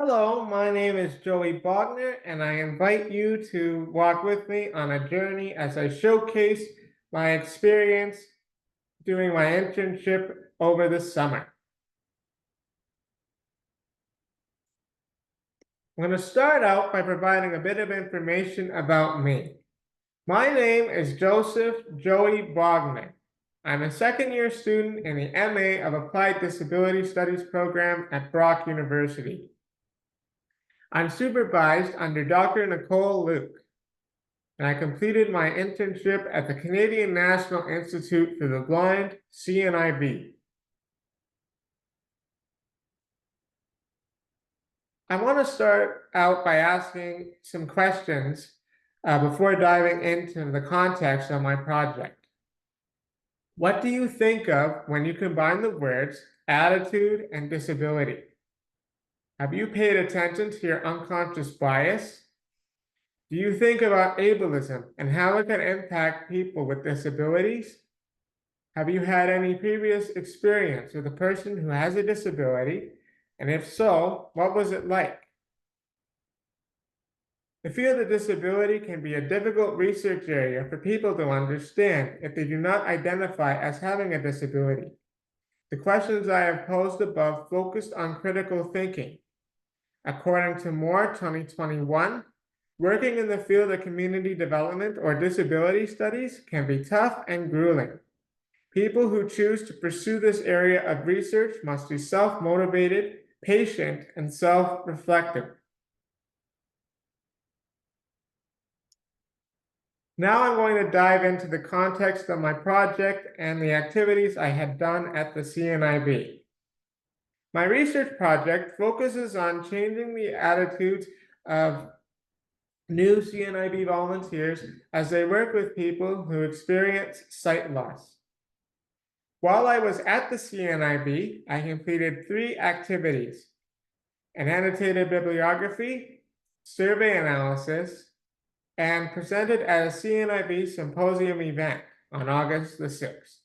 Hello, my name is Joey Bognar, and I invite you to walk with me on a journey as I showcase my experience doing my internship over the summer. I'm going to start out by providing a bit of information about me. My name is Joseph Joey Bognar. I'm a second-year student in the MA of Applied Disability Studies program at Brock University. I'm supervised under Dr. Nicole Luke, and I completed my internship at the Canadian National Institute for the Blind, CNIB. I want to start out by asking some questions before diving into the context of my project. What do you think of when you combine the words attitude and disability? Have you paid attention to your unconscious bias? Do you think about ableism and how it can impact people with disabilities? Have you had any previous experience with a person who has a disability? And if so, what was it like? The field of disability can be a difficult research area for people to understand if they do not identify as having a disability. The questions I have posed above focused on critical thinking. According to Moore 2021, working in the field of community development or disability studies can be tough and grueling. People who choose to pursue this area of research must be self-motivated, patient, and self-reflective. Now I'm going to dive into the context of my project and the activities I had done at the CNIB. My research project focuses on changing the attitudes of new CNIB volunteers as they work with people who experience sight loss. While I was at the CNIB, I completed 3 activities: an annotated bibliography, survey analysis, and presented at a CNIB symposium event on August the 6th.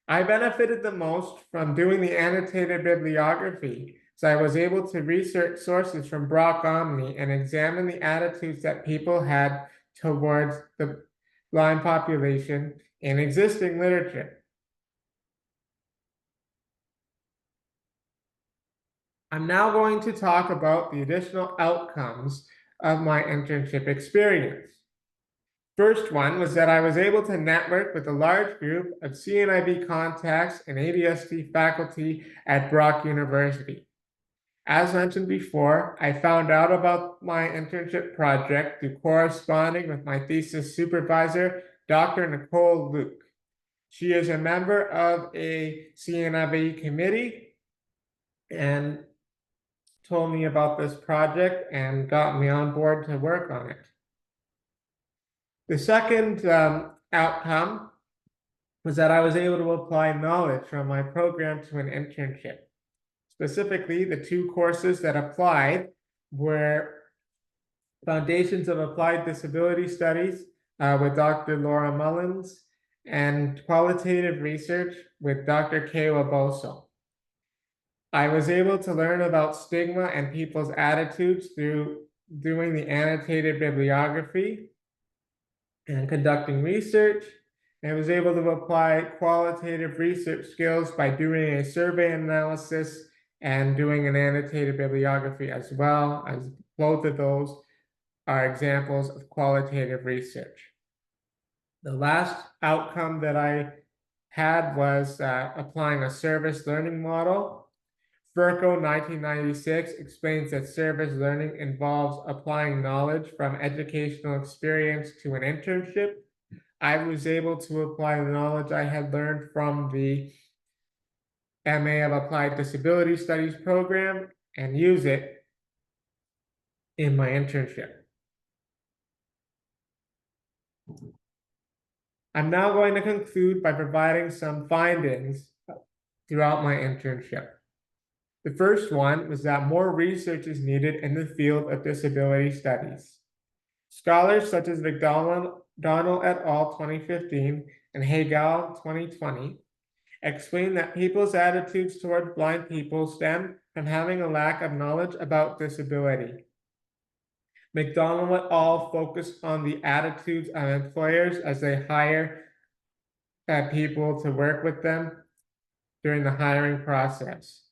I benefited the most from doing the annotated bibliography, so I was able to research sources from Brock Omni and examine the attitudes that people had towards the blind population in existing literature. I'm now going to talk about the additional outcomes of my internship experience. First one was that I was able to network with a large group of CNIB contacts and ADST faculty at Brock University. As mentioned before, I found out about my internship project through corresponding with my thesis supervisor, Dr. Nicole Luke. She is a member of a CNIB committee and told me about this project and got me on board to work on it. The second outcome was that I was able to apply knowledge from my program to an internship. Specifically, the 2 courses that applied were Foundations of Applied Disability Studies with Dr. Laura Mullins and Qualitative Research with Dr. Kayla Boso. I was able to learn about stigma and people's attitudes through doing the annotated bibliography and conducting research, and was able to apply qualitative research skills by doing a survey analysis and doing an annotated bibliography, as well as both of those are examples of qualitative research. The last outcome that I had was applying a service learning model. Furco 1996 explains that service learning involves applying knowledge from educational experience to an internship. I was able to apply the knowledge I had learned from the MA of Applied Disability Studies program and use it in my internship. I'm now going to conclude by providing some findings throughout my internship. The first one was that more research is needed in the field of disability studies. Scholars such as McDonald et al. 2015 and Hagel 2020 explained that people's attitudes toward blind people stem from having a lack of knowledge about disability. McDonald et al. Focused on the attitudes of employers as they hire people to work with them during the hiring process.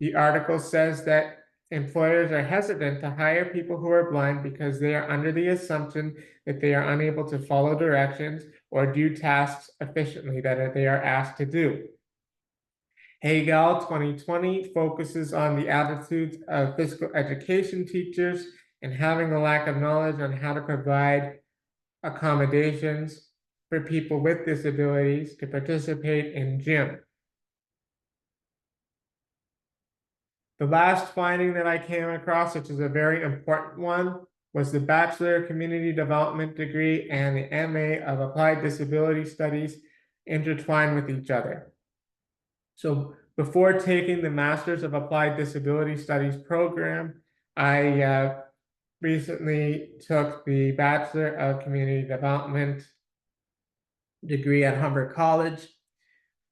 The article says that employers are hesitant to hire people who are blind because they are under the assumption that they are unable to follow directions or do tasks efficiently that they are asked to do. Hagel 2020 focuses on the attitudes of physical education teachers and having a lack of knowledge on how to provide accommodations for people with disabilities to participate in gym. The last finding that I came across, which is a very important one, was the Bachelor of Community Development degree and the MA of Applied Disability Studies intertwine with each other. So before taking the Masters of Applied Disability Studies program, I recently took the Bachelor of Community Development degree at Humber College.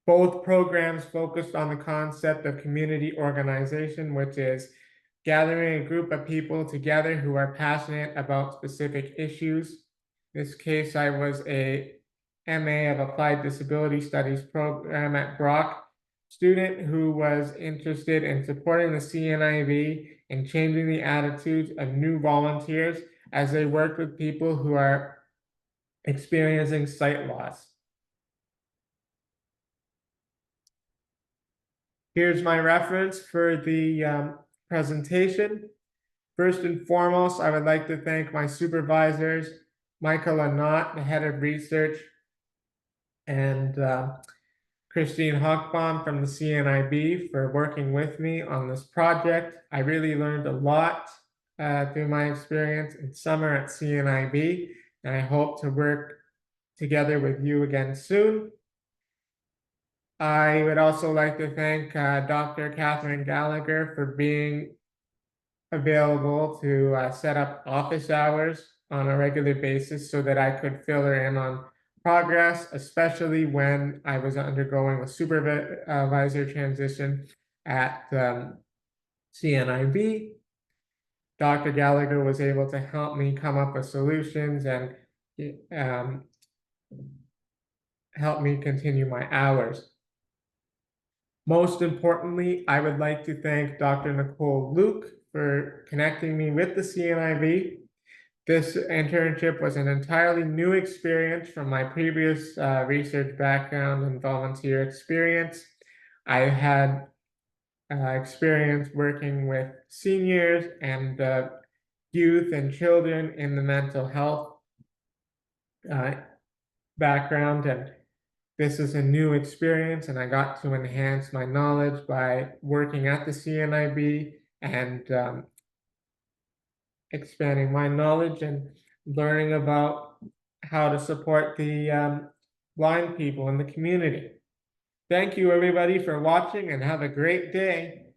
Both programs focused on the concept of community organization, which is gathering a group of people together who are passionate about specific issues. In this case, I was a MA of Applied Disability Studies program at Brock student who was interested in supporting the CNIB and changing the attitudes of new volunteers as they worked with people who are experiencing sight loss. Here's my reference for the presentation. First and foremost, I would like to thank my supervisors, Michael Anott, the head of research, and Christine Hochbaum from the CNIB for working with me on this project. I really learned a lot through my experience in summer at CNIB, and I hope to work together with you again soon. I would also like to thank Dr. Katherine Gallinger for being available to set up office hours on a regular basis so that I could fill her in on progress, especially when I was undergoing a supervisor transition at CNIB. Dr. Gallagher was able to help me come up with solutions and help me continue my hours. Most importantly, I would like to thank Dr. Nicole Luke for connecting me with the CNIB. This internship was an entirely new experience from my previous research background and volunteer experience. I had experience working with seniors and youth and children in the mental health background, and this is a new experience, and I got to enhance my knowledge by working at the CNIB and expanding my knowledge and learning about how to support the blind people in the community. Thank you, everybody, for watching, and have a great day.